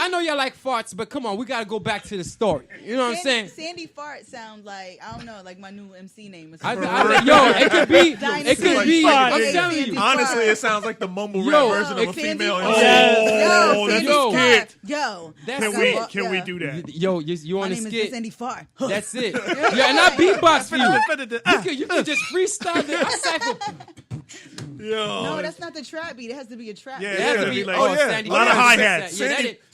I know y'all like farts, but come on, we gotta go back to the story. You know what I'm saying? Sandy Fart sounds like, I don't know, like my new MC name. Yo, it could be. It could be. I'm telling you. Honestly, it sounds like the mumble rap version of a female. Yo, Can we do that? Yo, you on the skit? My name is Sandy Fart. That's it. Yeah, and I beatbox for you. You can just freestyle the cypher. Yo. No, that's not the trap beat. It has to be a trap. Yeah, It has to be. like, Sandy a lot of hi-hats.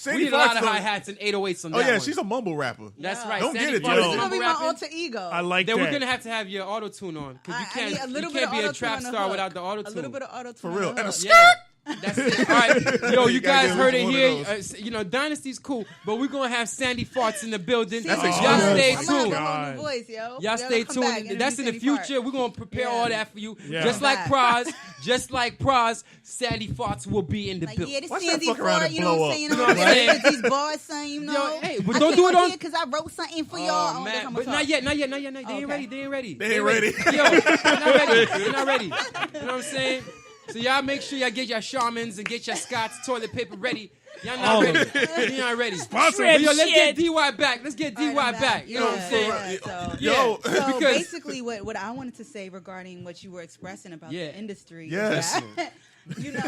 We need a lot of hi-hats and 808s on that one. She's a mumble rapper. That's right. Don't Sandy get it, Farts yo. is It's gonna be my rapping. alter ego. I like Then that. we're gonna have your auto tune on because I need a little you bit can't of be a auto-tune trap on the star hook. without the auto tune. A little bit of auto tune. For real. And a skirt. Yeah. That's it. All right. Yo, you gotta guys get heard it one of here. Dynasty's cool, but we're going to have Sandy Farts in the building. That's Y'all exclusive. stay I'm gonna tuned. have a whole new voice, yo. Y'all stay tuned. That's in the future. We're going to prepare all that for you. Yeah. Just like Praz, Sandy Farts will be in the Like, building. yeah, this Watch that Sandy fuck around Fart, and you know blow what I'm up. saying? You know what I'm saying? I'm these bars, son, you know. Yo, hey, but don't do it on. because I wrote something for y'all. Oh, Oh, man. But not yet. They ain't ready. They ain't ready. They ain't ready. Yo, they're not ready. You know what I'm saying? So y'all make sure y'all get your Charmins and get your Scott's toilet paper ready. Y'all not ready. Y'all not ready. Sponsor. Yo, let's get DY back. Let's get DY back. You know what I'm saying? Yo. So Because basically, what I wanted to say regarding what you were expressing about the industry, Yes. is that, you know,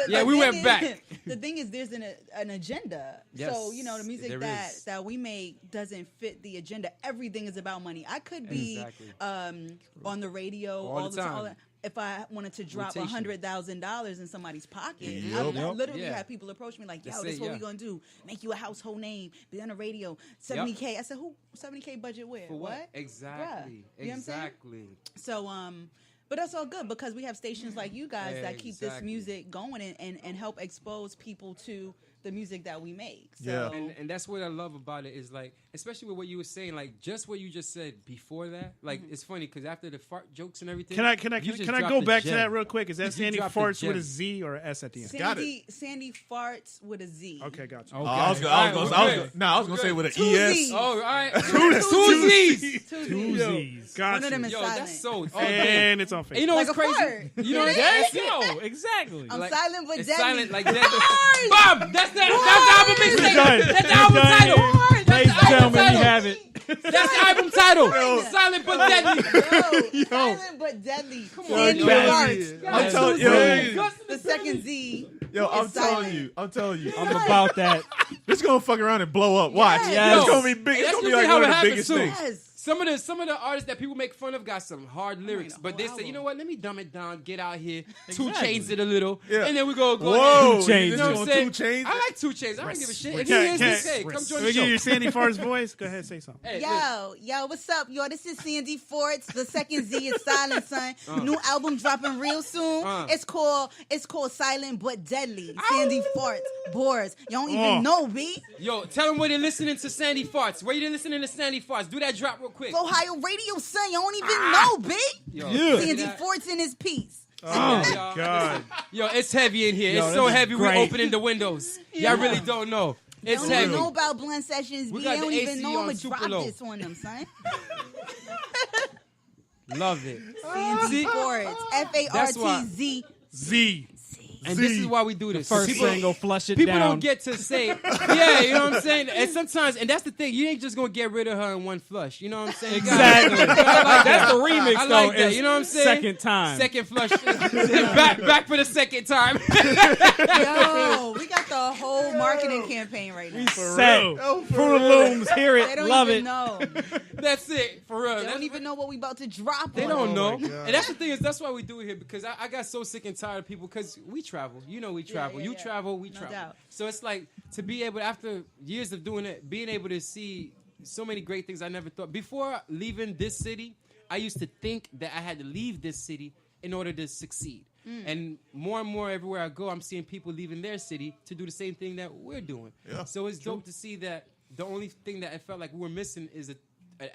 Yeah, we went back. The thing is, there's an agenda. Yes, So the music there is. that we make doesn't fit the agenda. Everything is about money. I could be on the radio all the time. If I wanted to drop $100,000 in somebody's pocket, I literally had people approach me like, "Yo, this is what we gonna do: make you a household name, be on the radio, $70K." I said, "Who? $70K budget where? For what? Bruh. Exactly. You know what I'm saying? Exactly. So, but that's all good because we have stations like you guys that keep this music going and help expose people to the music that we make. So. And that's what I love about it is like, especially with what you were saying, like just what you just said before that. Like it's funny because after the fart jokes and everything, Can I go back to that real quick? Is that Sandy Farts with a Z or an S at the end? Sandy Farts with a Z. Okay, gotcha. Okay. I was gonna say with an ES. Oh, all right. Two Z's. Two Z's. Gotcha. One of them is silent. That's so. And it's on Facebook. You know what's crazy? Fart. You know Yes, yo, exactly. I'm silent but it's deadly. silent like that. Bob, that's the album mixtape. That's the album title. Ladies and gentlemen, we have it. That's the album title. Silent but deadly. Silent but deadly. on, Sandy yo. Farts. I'm telling you. The second Z. Yo, I'm is silent. telling you. I'm about that. This gonna fuck around and blow up. Watch. Yes. It's gonna be big. It's That's gonna be usually like how one it of the happens, biggest too. things. Yes. Some of the artists that people make fun of got some hard lyrics, but they say, you know what? Let me dumb it down, get out here, 2 Chainz it a little, and then we go. Whoa, Two Chainz. You know what I'm saying? 2 Chainz. I like 2 Chainz. I don't give a shit. If he Can't- is, hey, come join the We show. give you Sandy Farts voice. Go ahead, say something. Hey, Yo, what's up, yo? This is Sandy Farts. The second Z is silent, son. New album dropping real soon. It's called Silent but Deadly. Sandy Farts. Boars. You don't even know, B. Yo, tell them where they're listening to Sandy Farts. Where you listening to Sandy Farts? Do that drop real quick. Ohio radio, son. You don't even know, B. Yo, Sandy Farts in his piece. Oh, my God. Yo, it's heavy in here. Yo, It's so this is heavy great. we're opening the windows. Y'all really don't know. It's They don't heavy. even know about blunt sessions, We B. got They don't the even AC know I'm on going to super drop low. this on them, son. Love it. Sandy Farts. F-A-R-T-Z. Z. And this is why we do this. First People- single, flush it People down. don't get to say, yeah, you know what I'm saying? And sometimes, and that's the thing, you ain't just going to get rid of her in one flush. You know what I'm saying? Exactly. I like that. That's the remix, I though. like that. is You know what I'm saying? Second time. Second flush. back for the second time. Yo, we got the whole marketing campaign right now. Set. Fruit of Looms. Hear They it. don't Love even it. know. That's it. For real. They That's- don't even know what we about to drop They on don't them. know. And that's the thing is, that's why we do it here, because I got so sick and tired of people, because we travel. You know we travel. You travel, we travel. doubt. So it's like, to be able, after years of doing it, being able to see so many great things I never thought. Before leaving this city, I used to think that I had to leave this city in order to succeed. And more everywhere I go, I'm seeing people leaving their city to do the same thing that we're doing. Yeah, so it's dope to see that the only thing that I felt like we were missing is an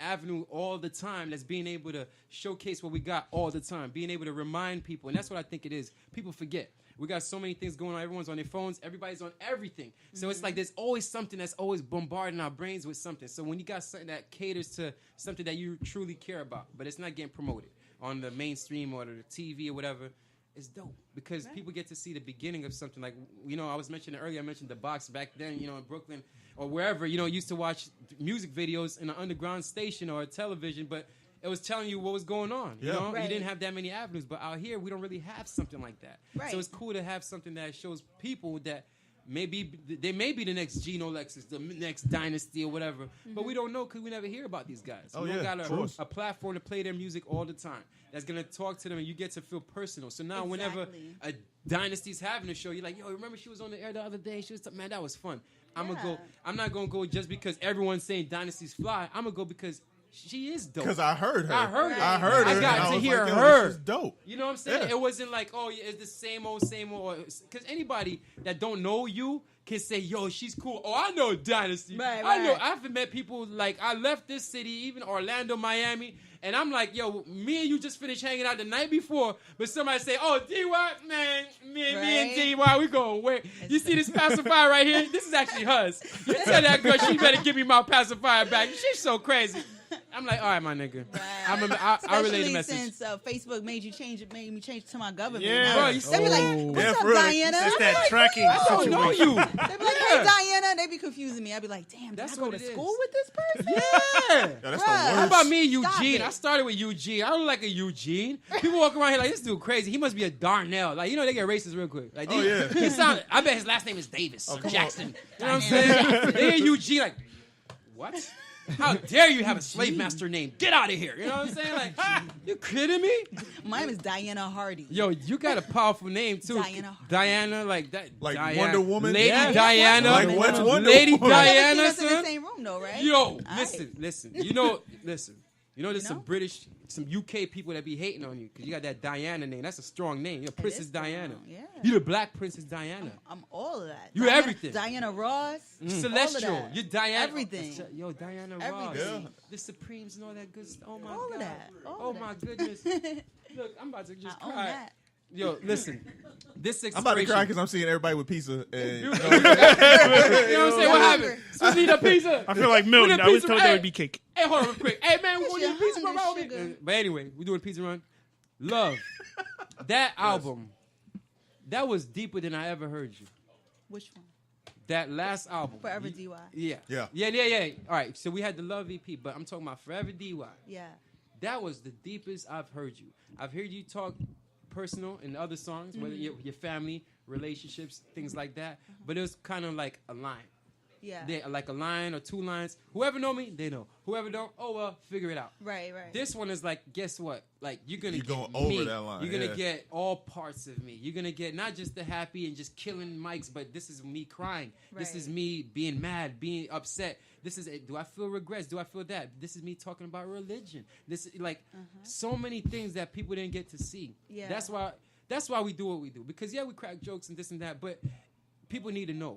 avenue all the time that's being able to showcase what we got all the time, being able to remind people. And that's what I think it is. People forget. We got so many things going on. Everyone's on their phones. Everybody's on everything. So it's like there's always something that's always bombarding our brains with something. So when you got something that caters to something that you truly care about, but it's not getting promoted on the mainstream or the TV or whatever, it's dope because people get to see the beginning of something. Like, you know, I was mentioning earlier, I mentioned the box back then, you know, in Brooklyn or wherever, you know, used to watch music videos in an underground station or a television, but it was telling you what was going on. You know, you didn't have that many avenues, but out here we don't really have something like that. So it's cool to have something that shows people that maybe they may be the next Geno Lexus, the next Dynasty or whatever, but we don't know because we never hear about these guys. We don't got a platform to play their music all the time that's gonna talk to them, and you get to feel personal. So now, whenever a Dynasty's having a show, you're like, yo, remember she was on the air the other day? She was man, that was fun. I'm not gonna go just because everyone's saying Dynasty's fly. I'm gonna go because she is dope. Because I heard her. I heard her. I got to hear like, her. She's dope. You know what I'm saying? Yeah. It wasn't like, oh, it's the same old. Because anybody that don't know you can say, yo, she's cool. Oh, I know Dynasty. I know. I've met people like, I left this city, even Orlando, Miami, and I'm like, yo, me and you just finished hanging out the night before, but somebody say, oh, D-Y, man, me and D-Y, we going where? You see this pacifier right here? This is actually hers. You tell that girl she better give me my pacifier back. She's so crazy. I'm like, all right, my nigga. I relay the message. Since Facebook made me change to my government. Yeah. Bro, they be like, what's up, Diana? It's that tracking I don't know you. They be like, hey, Diana. They be confusing me. I be like, damn, did I go to school with this person? Yeah. That's the worst. How about me and Eugene? I started with Eugene. I don't like a Eugene. People walk around here like, this dude crazy. He must be a Darnell. Like, you know, they get racist real quick. Like, I bet his last name is Davis or Jackson. You know what I'm saying? They hear Eugene like, what? How dare you have a slave master name? Get out of here. You know what I'm saying? Like, you kidding me? Mine is Diana Hardy. Yo, you got a powerful name, too. Diana, like that. Like Diana. Wonder Woman? Lady Diana. Like what's Wonder Lady Woman? Diana, That's in the son. same room, though, right? Yo, listen. You know, there's some British, some UK people that be hating on you because you got that Diana name. That's a strong name. You're Princess Diana. Yeah. You're the Black Princess Diana. I'm all of that. You're everything. Diana Ross. Celestial. You're Diana. Everything. Yo, Diana Ross. Everything. The Supremes and all that good stuff. Oh, my All God. of that. Oh, my goodness. Look, I'm about to just I own cry. that. Yo, listen. This I'm about to cry expression. because I'm seeing everybody with pizza. And, You know what I'm saying? What happened? Sweet need a pizza. I feel like Milton. I was told there would be cake. Hey, hold on real quick. Hey, man, we want to do a pizza run Your with me. sugar. But anyway, we doing a pizza run. Love. That album, that was deeper than I ever heard you. Which one? That last album. Forever DY. Yeah. Yeah. All right, so we had the Love EP, but I'm talking about Forever DY. Yeah. That was the deepest I've heard you. I've heard you talk personal in other songs, whether your family, relationships, things like that. But it was kind of like a line. Yeah. Like a line or two lines. Whoever know me, they know. Whoever don't, oh well, figure it out. Right. This one is like, guess what? Like you're gonna get going me. over that line. You're gonna get all parts of me. You're gonna get not just the happy and just killing mics, but this is me crying. Right. This is me being mad, being upset. This is do I feel regrets? Do I feel that? This is me talking about religion. This is like so many things that people didn't get to see. Yeah. That's why we do what we do. Because we crack jokes and this and that, but people need to know.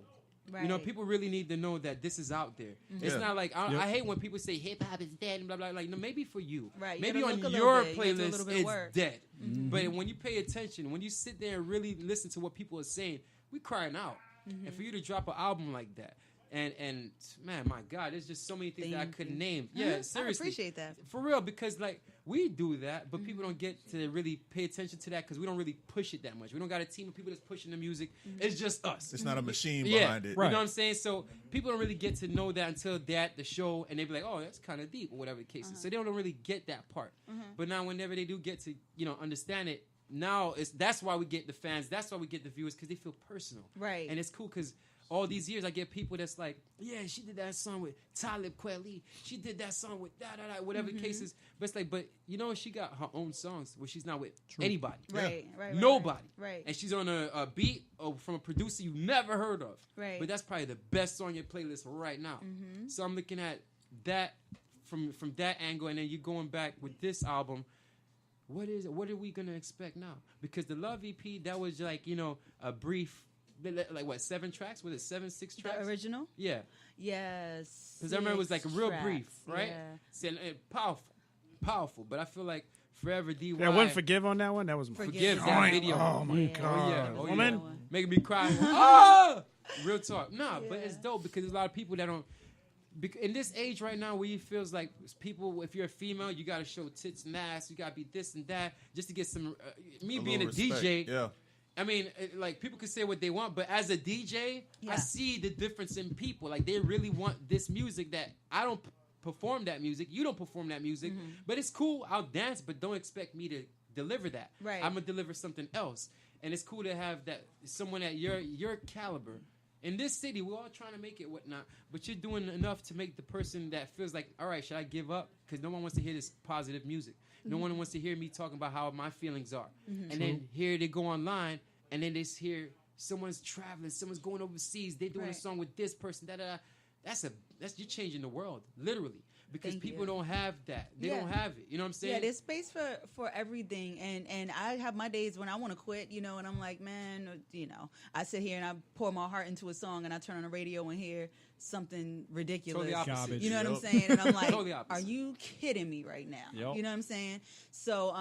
Right. You know, people really need to know that this is out there. It's not like I hate when people say hip hop is dead and blah blah. Like no, maybe for you, right? Maybe on your playlist it's dead. But when you pay attention, when you sit there and really listen to what people are saying, we crying out. And for you to drop an album like that, and man, my God, there's just so many things that I couldn't name. Yeah, seriously, I appreciate that for real because like we do that, but people don't get to really pay attention to that because we don't really push it that much. We don't got a team of people that's pushing the music. It's just us. It's not a machine behind it. You know what I'm saying? So people don't really get to know that until they're at the show and they be like, oh, that's kind of deep or whatever the case is. So they don't really get that part. But now whenever they do get to understand it, now that's why we get the fans. That's why we get the viewers because they feel personal. Right. And it's cool because all these years I get people that's like, yeah, she did that song with Talib Kweli. She did that song with whatever the case is. But it's like, she got her own songs where she's not with anybody. Right. Nobody. Right. And she's on a beat from a producer you never heard of. Right. But that's probably the best song on your playlist right now. So I'm looking at that from that angle, and then you're going back with this album. What is it? What are we gonna expect now? Because the Love EP, that was like a brief. Like what, 7 tracks? Was it 6 tracks? The original? Yeah. Yes. Because I remember it was like a real brief, right? Yeah. Powerful. But I feel like Forever DY. Yeah, wasn't Forgive on that one. That was Forgive that video. Oh my God. Oh, Woman. Making me cry. Real talk. Nah, but it's dope because there's a lot of people that don't. in this age right now where you feels like people, if you're a female, you got to show tits and ass, you got to be this and that just to get some. Me being a respect. DJ, yeah. I mean, like people can say what they want, but as a DJ, I see the difference in people. Like they really want this music that I don't perform that music. You don't perform that music, but it's cool. I'll dance, but don't expect me to deliver that. Right. I'm gonna deliver something else, and it's cool to have that someone at your caliber. In this city, we're all trying to make it whatnot, but you're doing enough to make the person that feels like, all right, should I give up? Because no one wants to hear this positive music. No one wants to hear me talking about how my feelings are. And then here they go online, and then they hear someone's traveling, someone's going overseas, they're doing a song with this person, da-da-da. That's you're changing the world, literally. Because people don't have that. They don't have it. You know what I'm saying? Yeah, there's space for everything. And I have my days when I want to quit, you know, and I'm like, man, you know, I sit here and I pour my heart into a song and I turn on the radio and hear something ridiculous. Totally you know what I'm saying? And I'm like, are you kidding me right now? You know what I'm saying? So,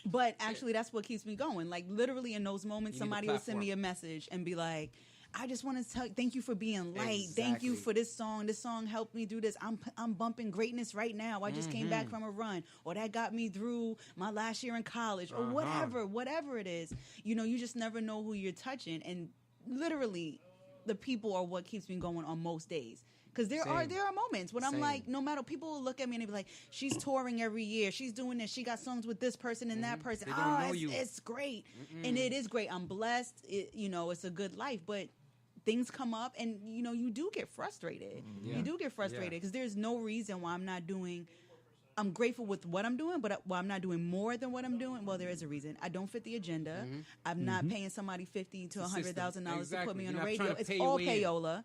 but actually that's what keeps me going. Like literally in those moments, somebody will send me a message and be like, I just want to tell you, thank you for being light. Exactly. Thank you for this song. This song helped me do this. I'm bumping greatness right now. I just came back from a run, or that got me through my last year in college, or whatever it is. You know, you just never know who you're touching, and literally, the people are what keeps me going on most days. Because there are moments when I'm like, no matter, people will look at me and they be like, she's touring every year, she's doing this, she got songs with this person and that person. It's great, and it is great. I'm blessed. You know, it's a good life, but things come up and, you know, you do get frustrated. You do get frustrated because there's no reason why I'm not doing. I'm grateful with what I'm doing, but why I'm not doing more than what I'm doing, well, there is a reason. I don't fit the agenda. I'm not paying somebody $50,000 to $100,000 to put me on the radio. It's all payola.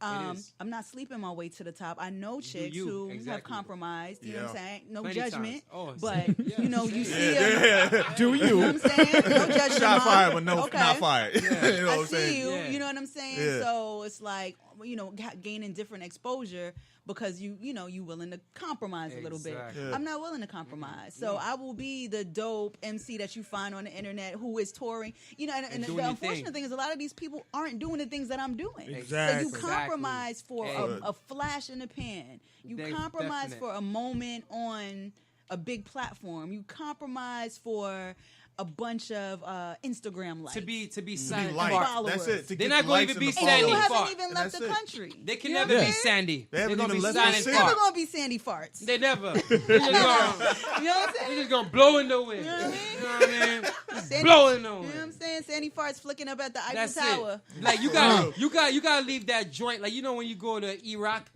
I'm not sleeping my way to the top. I know chicks who have compromised. You know what I'm saying? No judgment. But, you know, you see them. Do you? You know what I'm saying? No judgment. Shot fired, but not fired. You know what I I'm saying? see you. You know what I'm saying? So it's like, you know, gaining different exposure because you willing to compromise a little bit. I'm not willing to compromise. So I will be the dope MC that you find on the internet who is touring. You know, and the unfortunate thing is a lot of these people aren't doing the things that I'm doing. Exactly. So you compromise for a flash in the pan. You compromise for a moment on a big platform. You compromise for a bunch of Instagram likes. To be Sandy Followers. That's it. They're not going to even be Sandy And you Fart. haven't even left the country. They can never be Sandy. They haven't even left Sandy the city. Never going to be Sandy Farts. They never. You know what I'm saying? They're just going to blow in the wind. You know what I mean? You know what I mean? Sandy, blow in the wind. You know what I'm saying? Sandy Farts flicking up at the Eiffel That's Tower. it. Like you got to leave that joint. Like you know when you go to Iraq.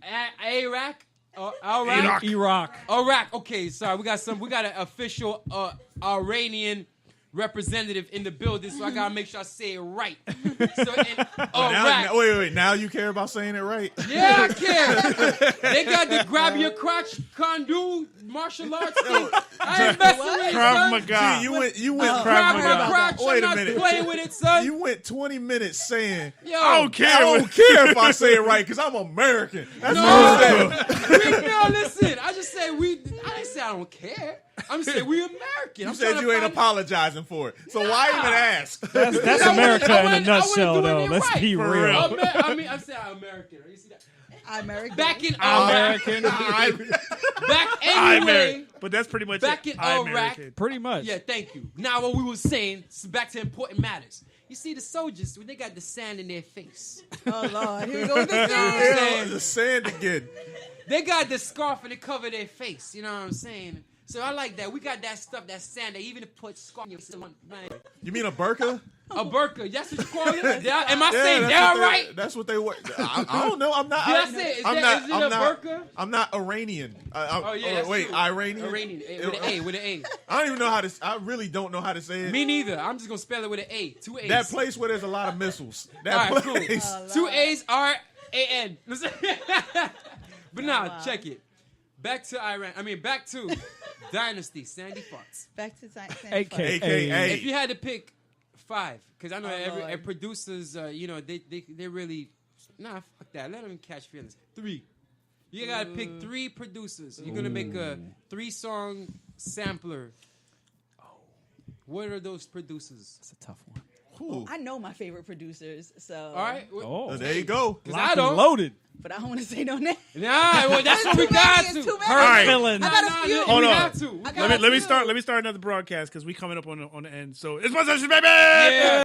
Okay, sorry. We got an official Iranian representative in the building, so I gotta make sure I say it right. So wait. Now you care about saying it right? Yeah, I care. They got the grab your crotch Kandu martial arts thing. I ain't messing with it, Krav son. Maga. You went Grab your Maga. crotch. Wait a I'm minute. not playing with it, son. You went 20 minutes saying, Yo, I don't care. I don't care if I say it right because I'm American. That's No, listen. I just said I didn't say I don't care. I'm saying we American. You said you ain't apologizing for it. So why even ask? That's America in a nutshell, though. Let's be real. I said American. You see that? American. Back in American. Back anyway. But that's pretty much back it. in Iraq. American. Pretty much. Yeah, thank you. Now what we were saying, back to important matters. You see, the soldiers, when they got the sand in their face. Oh, Lord. Here we go with the sand. The sand again. They got the scarf and they cover their face. You know what I'm saying? So I like that. We got that stuff, that sand, that even to put scarf on your face. You mean a burqa? A burqa. That's what you call it? Am I saying that right? That's what they were. I don't know. I'm not. Did I say it? Is it a burqa? I'm not Iranian. Wait, true. Iranian? Iranian. With an A. I don't even know how to. I really don't know how to say it. Me neither. I'm just going to spell it with an A. 2 A's. That place where there's a lot of missiles. That All right, place. Cool. 2 A's RAN. But now, check it. Back to Iran. Back to Dynasty, Sandy Farts. Back to Sandy Farts. AKA. If you had to pick 5, because I know every producers, they really, fuck that. Let them catch feelings. 3. You got to pick 3 producers. You're going to make a 3-song sampler. What are those producers? That's a tough one. I know my favorite producers, so. All right. Oh, there you go. I don't. Loaded. But I don't want to say no name. Nah, well, that's what we got to. Her I feelings. got a few. Hold on. Got to. Let me start another broadcast because we coming up on the end. So it's my session, baby. Yeah.